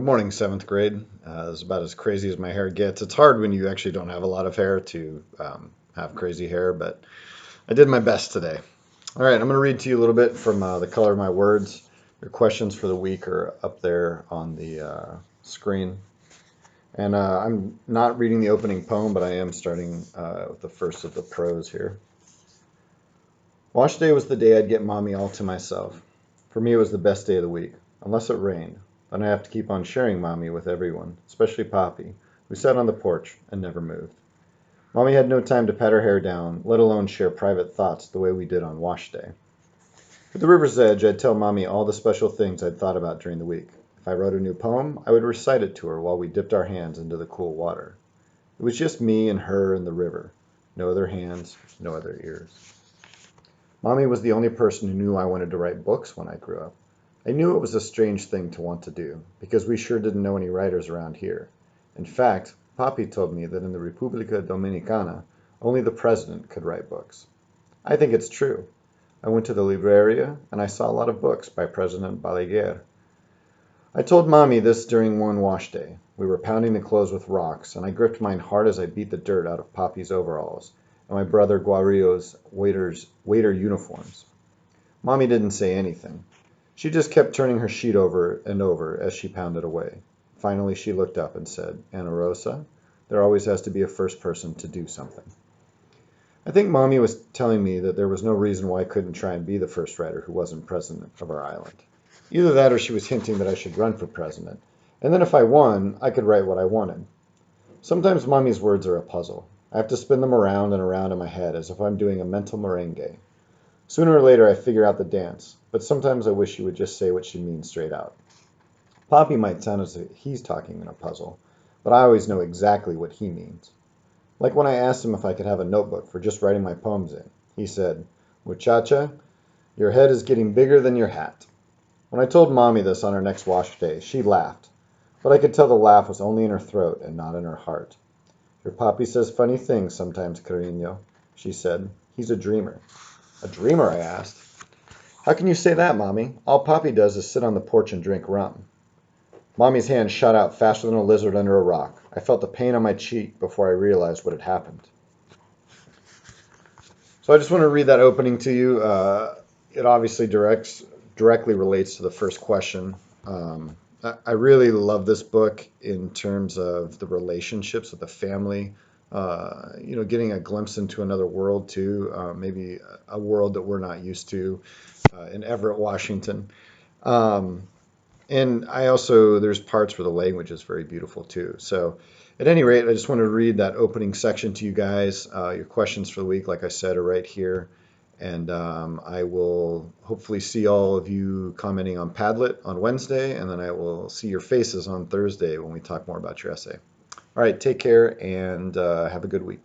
Good morning, seventh grade. This is about as crazy as my hair gets. It's hard when you actually don't have a lot of hair to have crazy hair, but I did my best today. All right, I'm going to read to you a little bit from The Color of My Words. Your questions for the week are up there on the screen. And I'm not reading the opening poem, but I am starting with the first of the prose here. Wash day was the day I'd get mommy all to myself. For me, it was the best day of the week, unless it rained. Then I have to keep on sharing mommy with everyone, especially Poppy, who sat on the porch and never moved. Mommy had no time to pat her hair down, let alone share private thoughts the way we did on wash day. At the river's edge, I'd tell mommy all the special things I'd thought about during the week. If I wrote a new poem, I would recite it to her while we dipped our hands into the cool water. It was just me and her and the river. No other hands, no other ears. Mommy was the only person who knew I wanted to write books when I grew up. I knew it was a strange thing to want to do, because we sure didn't know any writers around here. In fact, Papi told me that in the República Dominicana, only the president could write books. I think it's true. I went to the Libreria, and I saw a lot of books by President Balaguer. I told Mommy this during one wash day. We were pounding the clothes with rocks, and I gripped mine hard as I beat the dirt out of Papi's overalls and my brother Guario's waiter uniforms. Mommy didn't say anything. She just kept turning her sheet over and over as she pounded away. Finally, she looked up and said, "Ana Rosa, there always has to be a first person to do something." I think Mommy was telling me that there was no reason why I couldn't try and be the first writer who wasn't president of our island. Either that or she was hinting that I should run for president, and then if I won, I could write what I wanted. Sometimes Mommy's words are a puzzle. I have to spin them around and around in my head as if I'm doing a mental merengue. Sooner or later I figure out the dance, but sometimes I wish she would just say what she means straight out. Poppy might sound as if he's talking in a puzzle, but I always know exactly what he means. Like when I asked him if I could have a notebook for just writing my poems in. He said, "Muchacha, your head is getting bigger than your hat." When I told Mommy this on her next wash day, she laughed, but I could tell the laugh was only in her throat and not in her heart. "Your papi says funny things sometimes, cariño," she said. "He's a dreamer." "A dreamer?" I asked. "How can you say that, Mommy? All Papi does is sit on the porch and drink rum." Mommy's hand shot out faster than a lizard under a rock. I felt the pain on my cheek before I realized what had happened. So I just want to read that opening to you. It obviously directly relates to the first question. I really love this book in terms of the relationships with the family. Getting a glimpse into another world too, maybe a world that we're not used to in Everett, Washington. Um, and there's parts where the language is very beautiful too. So at any rate, I just wanted to read that opening section to you guys. Your questions for the week, like I said, are right here. And I will hopefully see all of you commenting on Padlet on Wednesday, and then I will see your faces on Thursday when we talk more about your essay. All right, take care and have a good week.